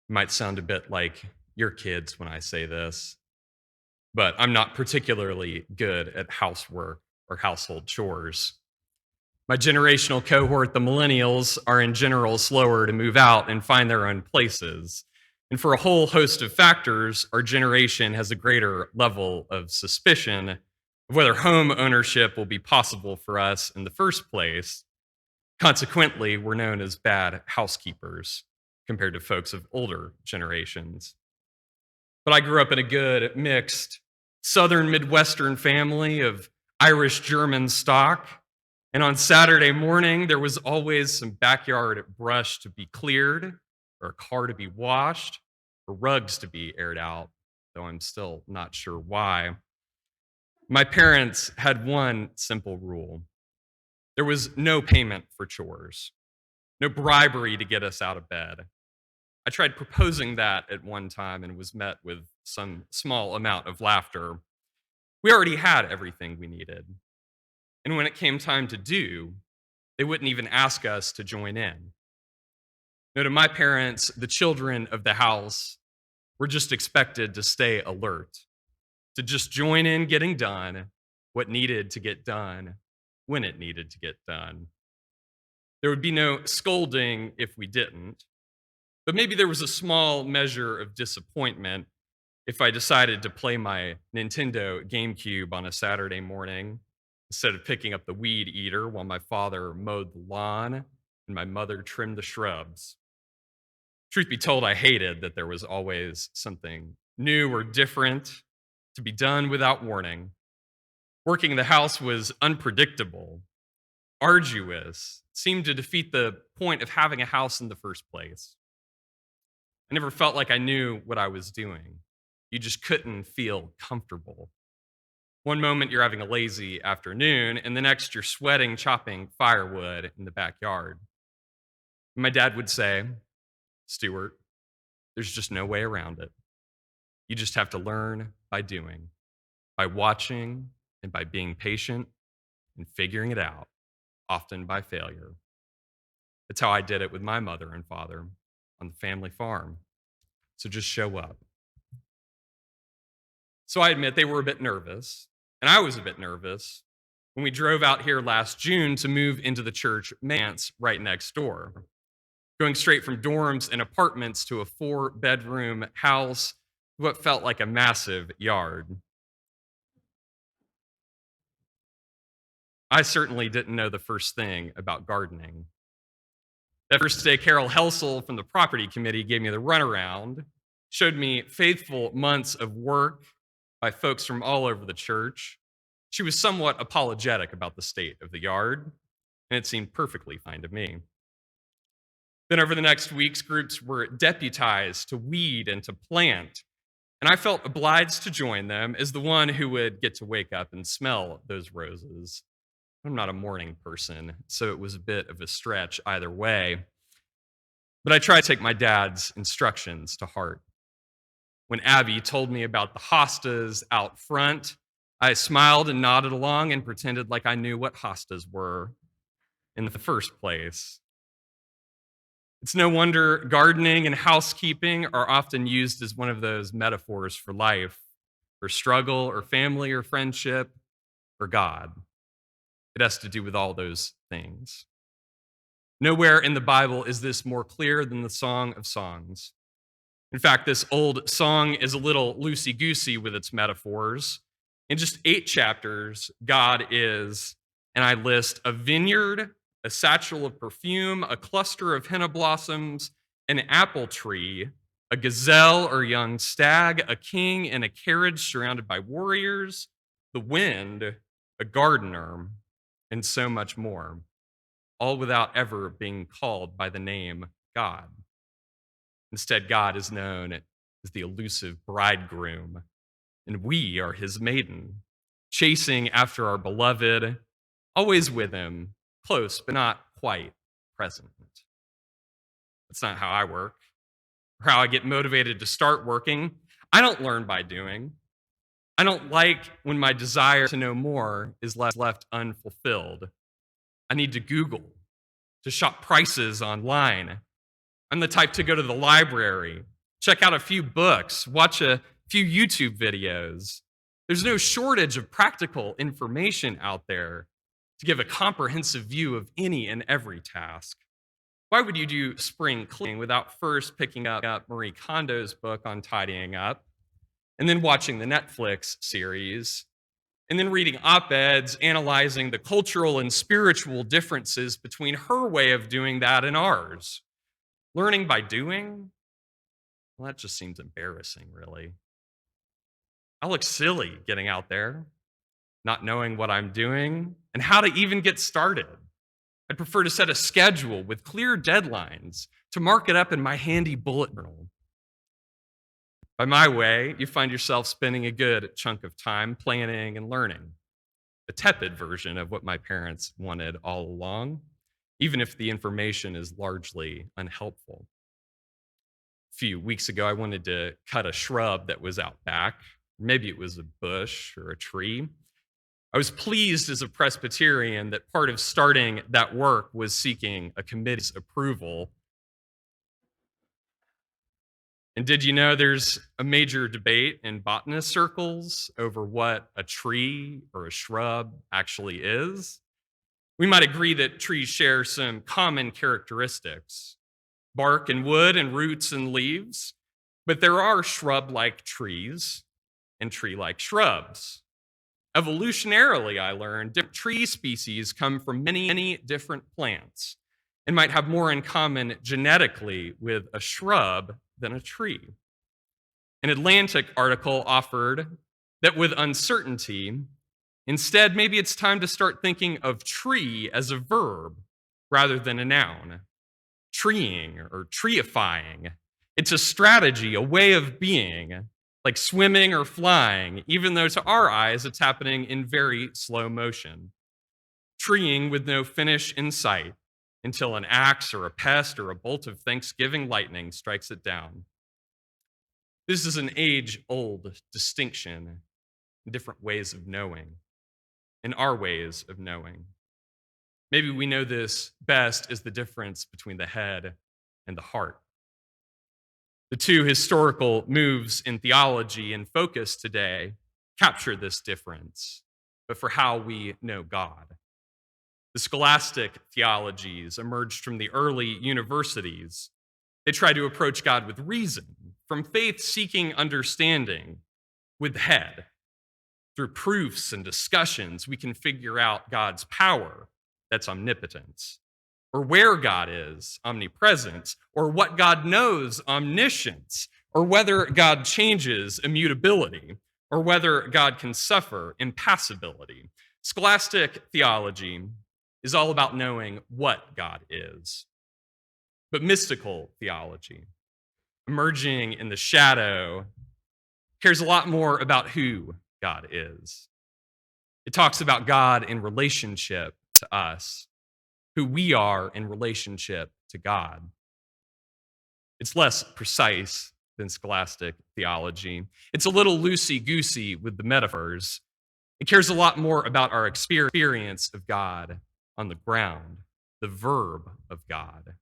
Might sound a bit like your kids when I say this, but I'm not particularly good at housework or household chores. My generational cohort, the millennials, are in general slower to move out and find their own places. And for a whole host of factors, our generation has a greater level of suspicion of whether home ownership will be possible for us in the first place. Consequently, we're known as bad housekeepers compared to folks of older generations. But I grew up in a good, mixed, Southern Midwestern family of Irish German stock. And on Saturday morning, there was always some backyard brush to be cleared, or a car to be washed, or rugs to be aired out, though I'm still not sure why. My parents had one simple rule: there was no payment for chores, no bribery to get us out of bed. I tried proposing that at one time and was met with some small amount of laughter. We already had everything we needed. And when it came time to do, they wouldn't even ask us to join in. No, to my parents, the children of the house were just expected to stay alert, to just join in getting done what needed to get done when it needed to get done. There would be no scolding if we didn't, but maybe there was a small measure of disappointment if I decided to play my Nintendo GameCube on a Saturday morning instead of picking up the weed eater while my father mowed the lawn and my mother trimmed the shrubs. Truth be told, I hated that there was always something new or different to be done without warning. Working the house was unpredictable, arduous, seemed to defeat the point of having a house in the first place. I never felt like I knew what I was doing. You just couldn't feel comfortable. One moment you're having a lazy afternoon, and the next you're sweating, chopping firewood in the backyard. My dad would say, "Stuart, there's just no way around it. You just have to learn by doing, by watching, and by being patient and figuring it out, often by failure." That's how I did it with my mother and father on the family farm. So just show up. So I admit they were a bit nervous, and I was a bit nervous when we drove out here last June to move into the church manse right next door. Going straight from dorms and apartments to a 4-bedroom house, what felt like a massive yard. I certainly didn't know the first thing about gardening. That first day, Carol Helsel from the property committee gave me the runaround, showed me faithful months of work by folks from all over the church. She was somewhat apologetic about the state of the yard, and it seemed perfectly fine to me. Then over the next weeks, groups were deputized to weed and to plant, and I felt obliged to join them as the one who would get to wake up and smell those roses. I'm not a morning person, so it was a bit of a stretch either way. But I tried to take my dad's instructions to heart. When Abby told me about the hostas out front, I smiled and nodded along and pretended like I knew what hostas were in the first place. It's no wonder gardening and housekeeping are often used as one of those metaphors for life, for struggle or family or friendship or God. It has to do with all those things. Nowhere in the Bible is this more clear than the Song of Songs. In fact, this old song is a little loosey-goosey with its metaphors. In just 8 chapters, God is, and I list a vineyard, a satchel of perfume, a cluster of henna blossoms, an apple tree, a gazelle or young stag, a king in a carriage surrounded by warriors, the wind, a gardener, and so much more, all without ever being called by the name God. Instead, God is known as the elusive bridegroom, and we are his maiden, chasing after our beloved, always with him, close but not quite present. That's not how I work, or how I get motivated to start working. I don't learn by doing. I don't like when my desire to know more is left unfulfilled. I need to Google, to shop prices online. I'm the type to go to the library, check out a few books, watch a few YouTube videos. There's no shortage of practical information out there to give a comprehensive view of any and every task. Why would you do spring cleaning without first picking up Marie Kondo's book on tidying up, and then watching the Netflix series, and then reading op-eds analyzing the cultural and spiritual differences between her way of doing that and ours? Learning by doing? Well, that just seems embarrassing, really. I look silly getting out there, not knowing what I'm doing and how to even get started. I'd prefer to set a schedule with clear deadlines to mark it up in my handy bullet journal. By my way, you find yourself spending a good chunk of time planning and learning, a tepid version of what my parents wanted all along, even if the information is largely unhelpful. A few weeks ago, I wanted to cut a shrub that was out back. Maybe it was a bush or a tree. I was pleased as a Presbyterian that part of starting that work was seeking a committee's approval. And did you know there's a major debate in botanist circles over what a tree or a shrub actually is? We might agree that trees share some common characteristics: bark and wood and roots and leaves, but there are shrub-like trees and tree-like shrubs. Evolutionarily, I learned, different tree species come from many different plants and might have more in common genetically with a shrub than a tree. An Atlantic article offered that with uncertainty, instead, maybe it's time to start thinking of tree as a verb rather than a noun. Treeing or treeifying. It's a strategy, a way of being, like swimming or flying, even though to our eyes it's happening in very slow motion. Treeing with no finish in sight until an axe or a pest or a bolt of Thanksgiving lightning strikes it down. This is an age-old distinction in different ways of knowing, in our ways of knowing. Maybe we know this best as the difference between the head and the heart. The two historical moves in theology in focus today capture this difference, but for how we know God. The scholastic theologies emerged from the early universities. They try to approach God with reason, from faith-seeking understanding with the head. Through proofs and discussions, we can figure out God's power, that's omnipotence, or where God is, omnipresence, or what God knows, omniscience, or whether God changes, immutability, or whether God can suffer, impassibility. Scholastic theology is all about knowing what God is. But mystical theology, emerging in the shadow, cares a lot more about who God is. It talks about God in relationship to us, who we are in relationship to God. It's less precise than scholastic theology. It's a little loosey-goosey with the metaphors. It cares a lot more about our experience of God on the ground, the verb of God.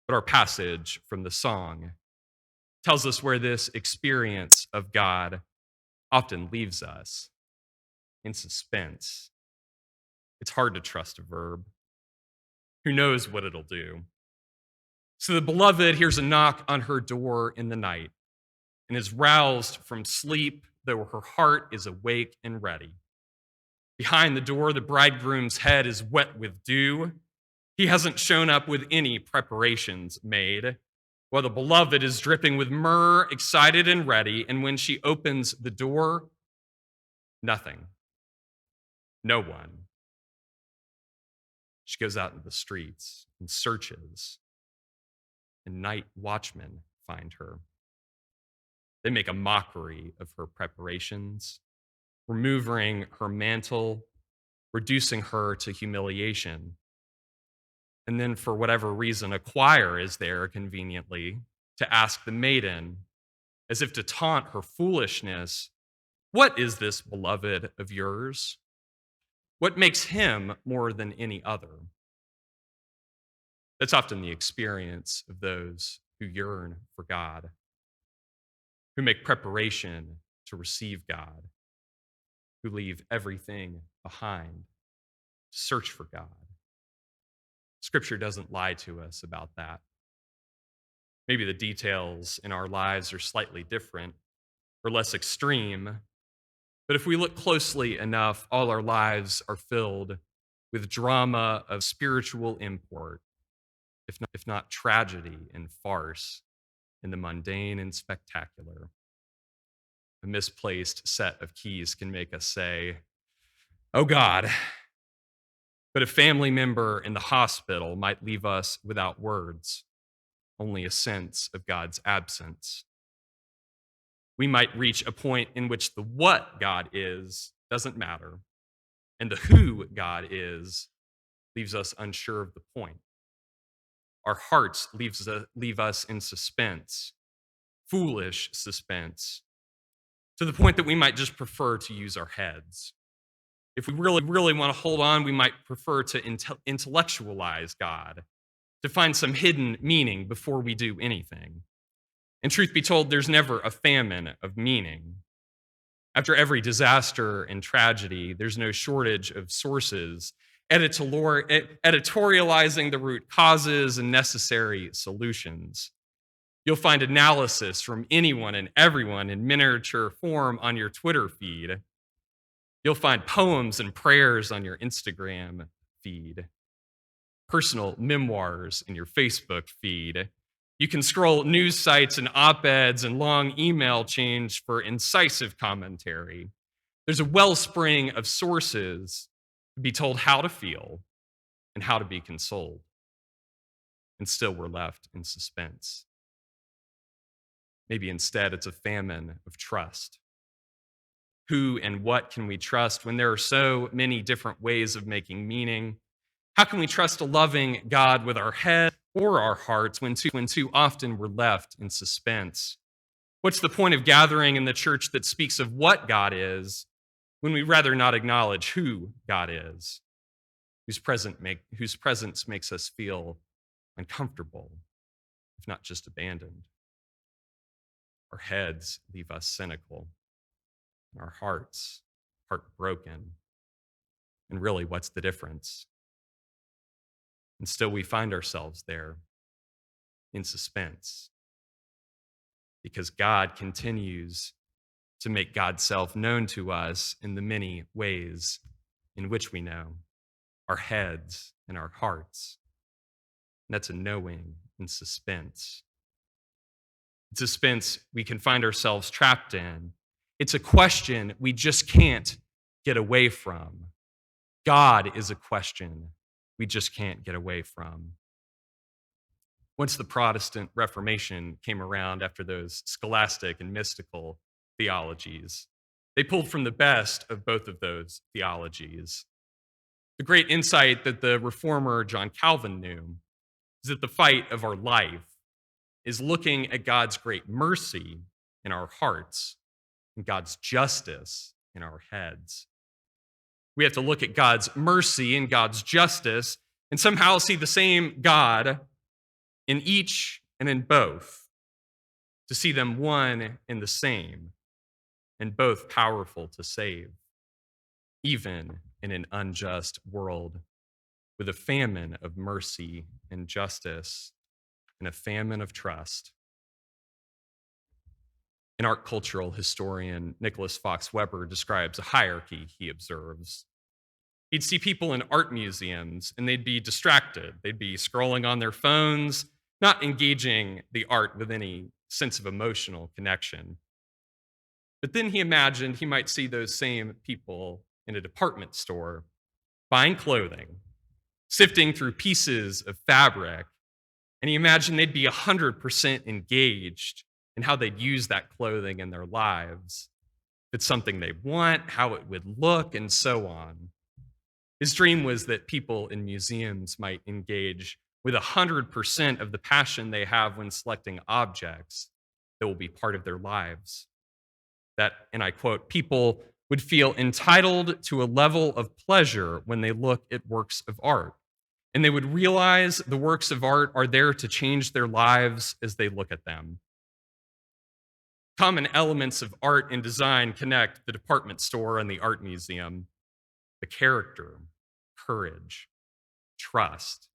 But our passage from the song tells us where this experience of God often leaves us, in suspense. It's hard to trust a verb. Who knows what it'll do? So the beloved hears a knock on her door in the night and is roused from sleep, though her heart is awake and ready. Behind the door, the bridegroom's head is wet with dew. He hasn't shown up with any preparations made, while the beloved is dripping with myrrh, excited and ready, and when she opens the door, nothing. No one. She goes out into the streets and searches, and night watchmen find her. They make a mockery of her preparations, removing her mantle, reducing her to humiliation. And then, for whatever reason, a choir is there conveniently to ask the maiden, as if to taunt her foolishness, "What is this beloved of yours? What makes him more than any other?" That's often the experience of those who yearn for God, who make preparation to receive God, who leave everything behind to search for God. Scripture doesn't lie to us about that. Maybe the details in our lives are slightly different or less extreme, but if we look closely enough, all our lives are filled with drama of spiritual import, if not tragedy and farce in the mundane and spectacular. A misplaced set of keys can make us say, "Oh God," but a family member in the hospital might leave us without words, only a sense of God's absence. We might reach a point in which the what God is doesn't matter, and the who God is leaves us unsure of the point. Our hearts leave us in suspense, foolish suspense, to the point that we might just prefer to use our heads. If we really want to hold on, we might prefer to intellectualize God, to find some hidden meaning before we do anything. And truth be told, there's never a famine of meaning. After every disaster and tragedy, there's no shortage of sources editorializing the root causes and necessary solutions. You'll find analysis from anyone and everyone in miniature form on your Twitter feed. You'll find poems and prayers on your Instagram feed, personal memoirs in your Facebook feed. You can scroll news sites and op-eds and long email chains for incisive commentary. There's a wellspring of sources to be told how to feel and how to be consoled. And still we're left in suspense. Maybe instead it's a famine of trust. Who and what can we trust when there are so many different ways of making meaning? How can we trust a loving God with our head or our hearts when too often we're left in suspense? What's the point of gathering in the church that speaks of what God is when we rather not acknowledge who God is, whose presence makes us feel uncomfortable, if not just abandoned? Our heads leave us cynical, and our hearts heartbroken. And really, what's the difference? And still we find ourselves there in suspense because God continues to make God's self known to us in the many ways in which we know our heads and our hearts. And that's a knowing in suspense. It's suspense we can find ourselves trapped in. It's a question we just can't get away from. God is a question we just can't get away from. Once the Protestant Reformation came around after those scholastic and mystical theologies, they pulled from the best of both of those theologies. The great insight that the reformer John Calvin knew is that the fight of our life is looking at God's great mercy in our hearts and God's justice in our heads. We have to look at God's mercy and God's justice and somehow see the same God in each and in both, to see them one and the same, and both powerful to save, even in an unjust world, with a famine of mercy and justice and a famine of trust. An art cultural historian, Nicholas Fox Weber, describes a hierarchy he observes. He'd see people in art museums and they'd be distracted. They'd be scrolling on their phones, not engaging the art with any sense of emotional connection. But then he imagined he might see those same people in a department store buying clothing, sifting through pieces of fabric, and he imagined they'd be 100% engaged in how they'd use that clothing in their lives. If it's something they want, how it would look, and so on. His dream was that people in museums might engage with 100% of the passion they have when selecting objects that will be part of their lives. That, and I quote, people would feel entitled to a level of pleasure when they look at works of art, and they would realize the works of art are there to change their lives as they look at them. Common elements of art and design connect the department store and the art museum. The character, courage, trust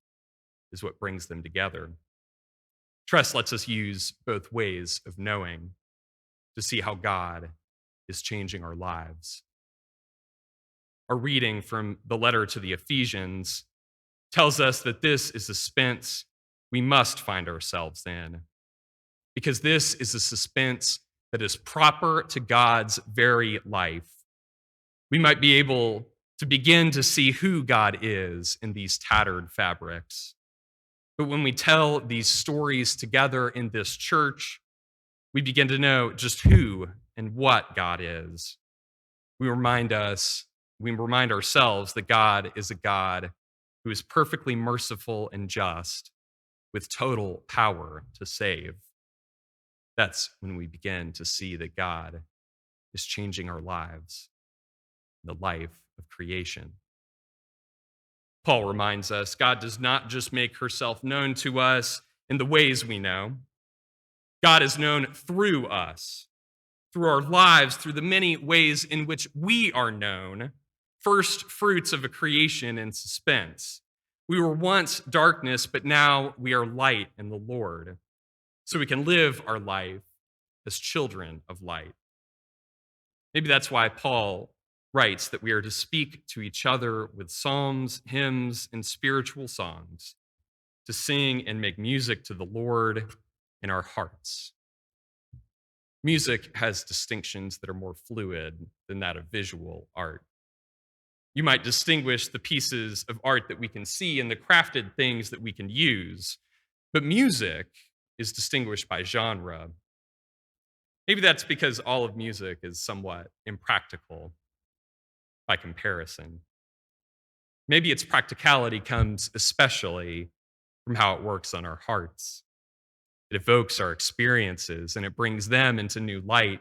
is what brings them together. Trust lets us use both ways of knowing to see how God is changing our lives. Our reading from the letter to the Ephesians tells us that this is a suspense we must find ourselves in, because this is a suspense that is proper to God's very life. We might be able to begin to see who God is in these tattered fabrics. But when we tell these stories together in this church, we begin to know just who and what God is. We remind ourselves that God is a God who is perfectly merciful and just, with total power to save. That's when we begin to see that God is changing our lives, the life of creation. Paul reminds us God does not just make herself known to us in the ways we know. God is known through us, through our lives, through the many ways in which we are known, first fruits of a creation in suspense. We were once darkness, but now we are light in the Lord, so we can live our life as children of light. Maybe that's why Paul writes that we are to speak to each other with psalms, hymns, and spiritual songs, to sing and make music to the Lord in our hearts. Music has distinctions that are more fluid than that of visual art. You might distinguish the pieces of art that we can see and the crafted things that we can use, but music is distinguished by genre. Maybe that's because all of music is somewhat impractical by comparison. Maybe its practicality comes especially from how it works on our hearts. It evokes our experiences and it brings them into new light.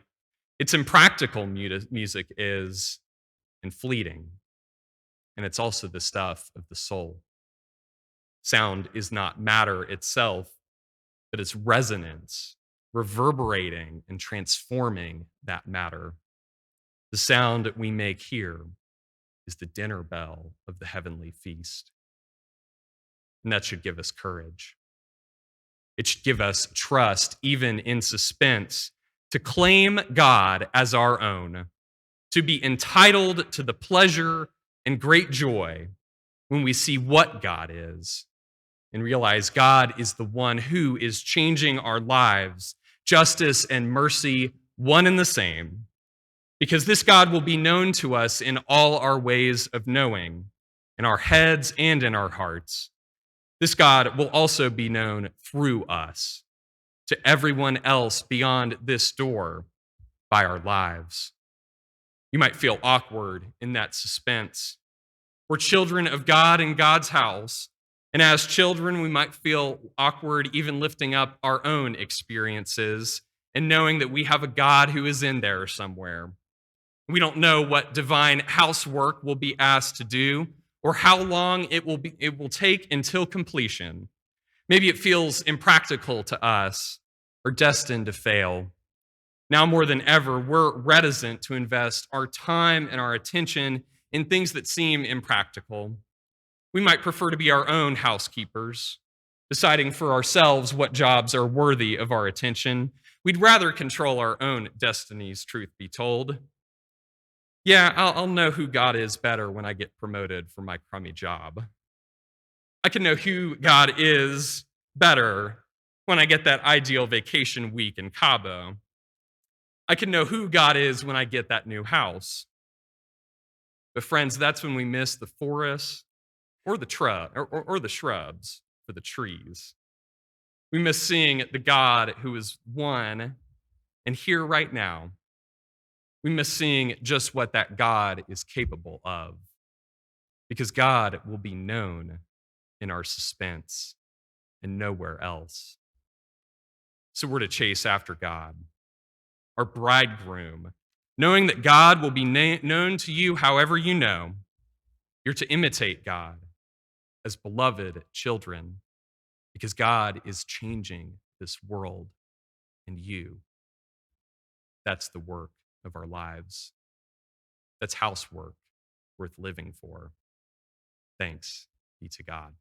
Its impractical music is and fleeting, and it's also the stuff of the soul. Sound is not matter itself, but it's resonance, reverberating and transforming that matter. The sound we make here is the dinner bell of the heavenly feast. And that should give us courage. It should give us trust, even in suspense, to claim God as our own, to be entitled to the pleasure and great joy when we see what God is, and realize God is the one who is changing our lives, justice and mercy, one and the same, because this God will be known to us in all our ways of knowing, in our heads and in our hearts. This God will also be known through us to everyone else beyond this door by our lives. You might feel awkward in that suspense. We're children of God in God's house, and as children, we might feel awkward even lifting up our own experiences and knowing that we have a God who is in there somewhere. We don't know what divine housework we'll be asked to do or how long it will take until completion. Maybe it feels impractical to us or destined to fail. Now more than ever, we're reticent to invest our time and our attention in things that seem impractical. We might prefer to be our own housekeepers, deciding for ourselves what jobs are worthy of our attention. We'd rather control our own destinies, truth be told. Yeah, I'll know who God is better when I get promoted from my crummy job. I can know who God is better when I get that ideal vacation week in Cabo. I can know who God is when I get that new house. But friends, that's when we miss the forest or the shrubs for the trees. We miss seeing the God who is one and here right now. We miss seeing just what that God is capable of, because God will be known in our suspense and nowhere else. So we're to chase after God, our bridegroom, knowing that God will be known to you however you know. You're to imitate God, as beloved children, because God is changing this world and you. That's the work of our lives. That's housework worth living for. Thanks be to God.